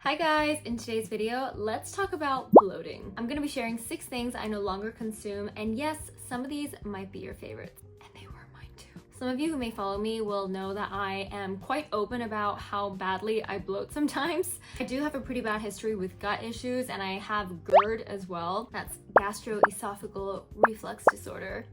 Hi guys, in today's video, let's talk about bloating. I'm gonna be sharing 6 things I no longer consume, and yes, some of these might be your favorites, and they were mine too. Some of you who may follow me will know that I am quite open about how badly I bloat sometimes. I do have a pretty bad history with gut issues, and I have GERD as well. That's gastroesophageal reflux disorder.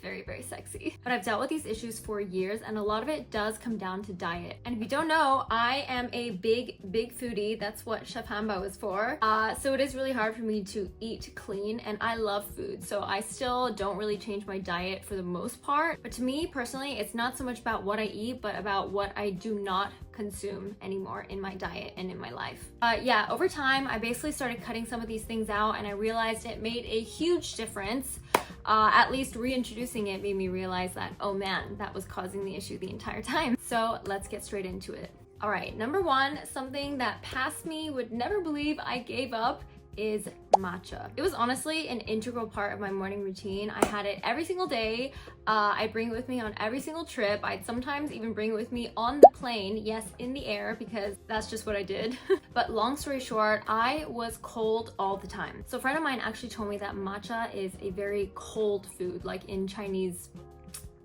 Very, very sexy. But I've dealt with these issues for years, and a lot of it does come down to diet. And if you don't know, I am a big foodie. That's what Chef Hanbao is for. So it is really hard for me to eat clean, and I love food. So I still don't really change my diet for the most part. But to me personally, it's not so much about what I eat, but about what I do not consume anymore in my diet and in my life. Yeah, over time, I basically started cutting some of these things out, and I realized it made a huge difference. At least reintroducing it made me realize that, oh man, that was causing the issue the entire time. So let's get straight into it. All right, number 1, something that past me would never believe I gave up is matcha. It was honestly an integral part of my morning routine. I had it every single day. I'd bring it with me on every single trip. I'd sometimes even bring it with me on the plane, yes, in the air, because that's just what I did. But long story short, I was cold all the time. So a friend of mine actually told me that matcha is a very cold food, like in Chinese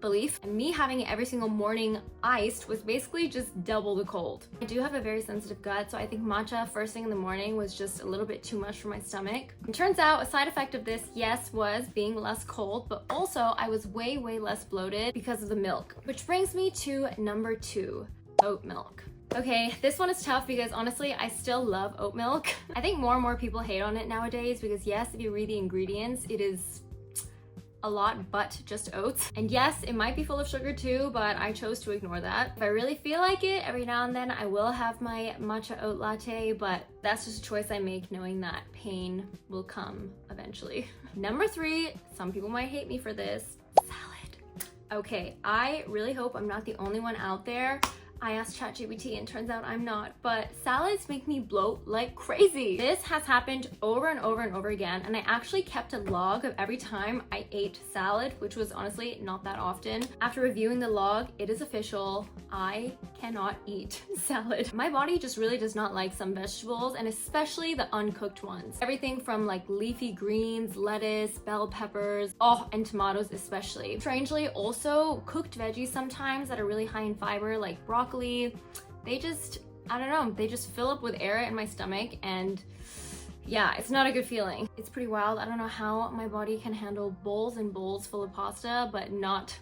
belief, and me having it every single morning iced was basically just double the cold. I do have a very sensitive gut, so I think matcha first thing in the morning was just a little bit too much for my stomach. It turns out a side effect of this, yes, was being less cold, but also I was way less bloated because of the milk. Which brings me to number 2, oat milk. Okay, this one is tough because honestly, I still love oat milk. I think more and more people hate on it nowadays because yes, if you read the ingredients, it is a lot but just oats. And yes, it might be full of sugar too, but I chose to ignore that. If I really feel like it, every now and then I will have my matcha oat latte, but that's just a choice I make knowing that pain will come eventually. Number 3, some people might hate me for this, salad. Okay, I really hope I'm not the only one out there. I asked ChatGPT and turns out I'm not, but salads make me bloat like crazy. This has happened over and over again, and I actually kept a log of every time I ate salad, which was honestly not that often. After reviewing the log, it is official. I cannot eat salad. My body just really does not like some vegetables, and especially the uncooked ones. Everything from like leafy greens, lettuce, bell peppers, and tomatoes especially. Strangely, also cooked veggies sometimes that are really high in fiber, like broccoli, they just, I don't know, they just fill up with air in my stomach, and yeah, it's not a good feeling. It's pretty wild. I don't know how my body can handle bowls and bowls full of pasta, but not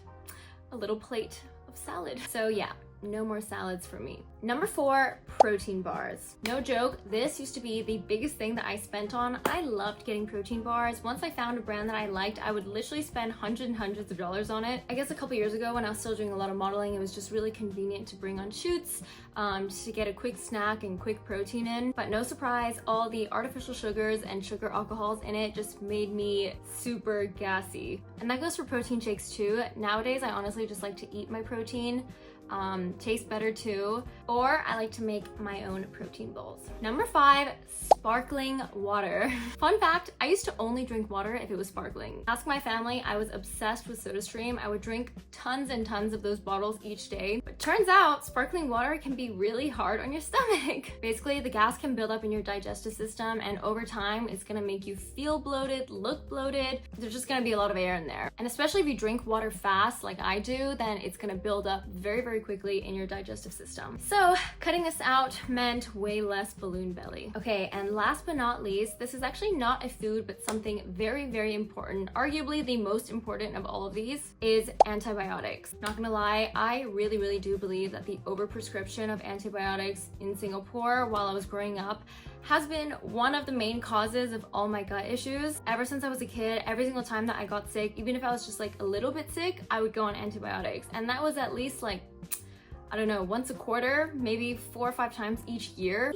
a little plate of salad. So yeah, no more salads for me. Number 4, protein bars. No joke, this used to be the biggest thing that I spent on. I loved getting protein bars. Once I found a brand that I liked, I would literally spend hundreds and hundreds of dollars on it. I guess a couple years ago when I was still doing a lot of modeling, it was just really convenient to bring on shoots, just to get a quick snack and quick protein in. But no surprise, all the artificial sugars and sugar alcohols in it just made me super gassy. And that goes for protein shakes too. Nowadays, I honestly just like to eat my protein. Tastes better too, or I like to make my own protein bowls. Number 5, sparkling water. Fun fact, I used to only drink water if it was sparkling. Ask my family, I was obsessed with SodaStream. I would drink tons and tons of those bottles each day. But turns out sparkling water can be really hard on your stomach. Basically, the gas can build up in your digestive system, and over time, it's gonna make you feel bloated, look bloated. There's just gonna be a lot of air in there. And especially if you drink water fast like I do, then it's gonna build up very quickly in your digestive system. So cutting this out meant way less balloon belly. Okay, and last but not least, this is actually not a food, but something very important, arguably the most important of all of these, is antibiotics. Not gonna lie, I really do believe that the overprescription of antibiotics in Singapore while I was growing up has been one of the main causes of all my gut issues. Ever since I was a kid, every single time that I got sick, even if I was just like a little bit sick, I would go on antibiotics. And that was at least like, I don't know, once a quarter, maybe 4 or 5 times each year.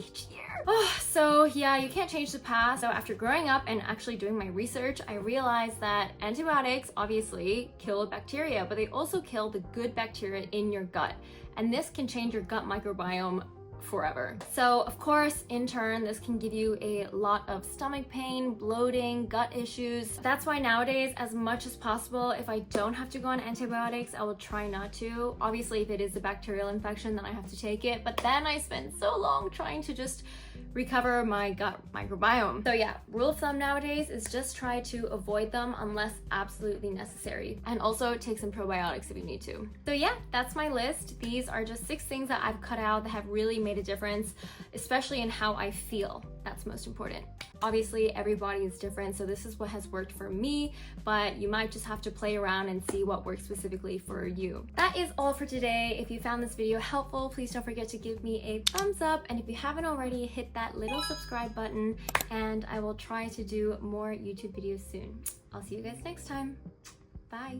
So yeah, you can't change the past. So after growing up and actually doing my research, I realized that antibiotics obviously kill bacteria, but they also kill the good bacteria in your gut. And this can change your gut microbiome forever. So of course, in turn, this can give you a lot of stomach pain, bloating, gut issues. That's why nowadays, as much as possible, if I don't have to go on antibiotics, I will try not to. Obviously, if it is a bacterial infection, then I have to take it. But then I spend so long trying to just recover my gut microbiome. So yeah, rule of thumb nowadays is just try to avoid them unless absolutely necessary. And also take some probiotics if you need to. So yeah, that's my list. These are just 6 things that I've cut out that have really made a difference, especially in how I feel. That's most important. Obviously, every body is different, so this is what has worked for me, but you might just have to play around and see what works specifically for you. That is all for today. If you found this video helpful, please don't forget to give me a thumbs up, and if you haven't already, hit that little subscribe button, and I will try to do more YouTube videos soon. I'll see you guys next time. Bye.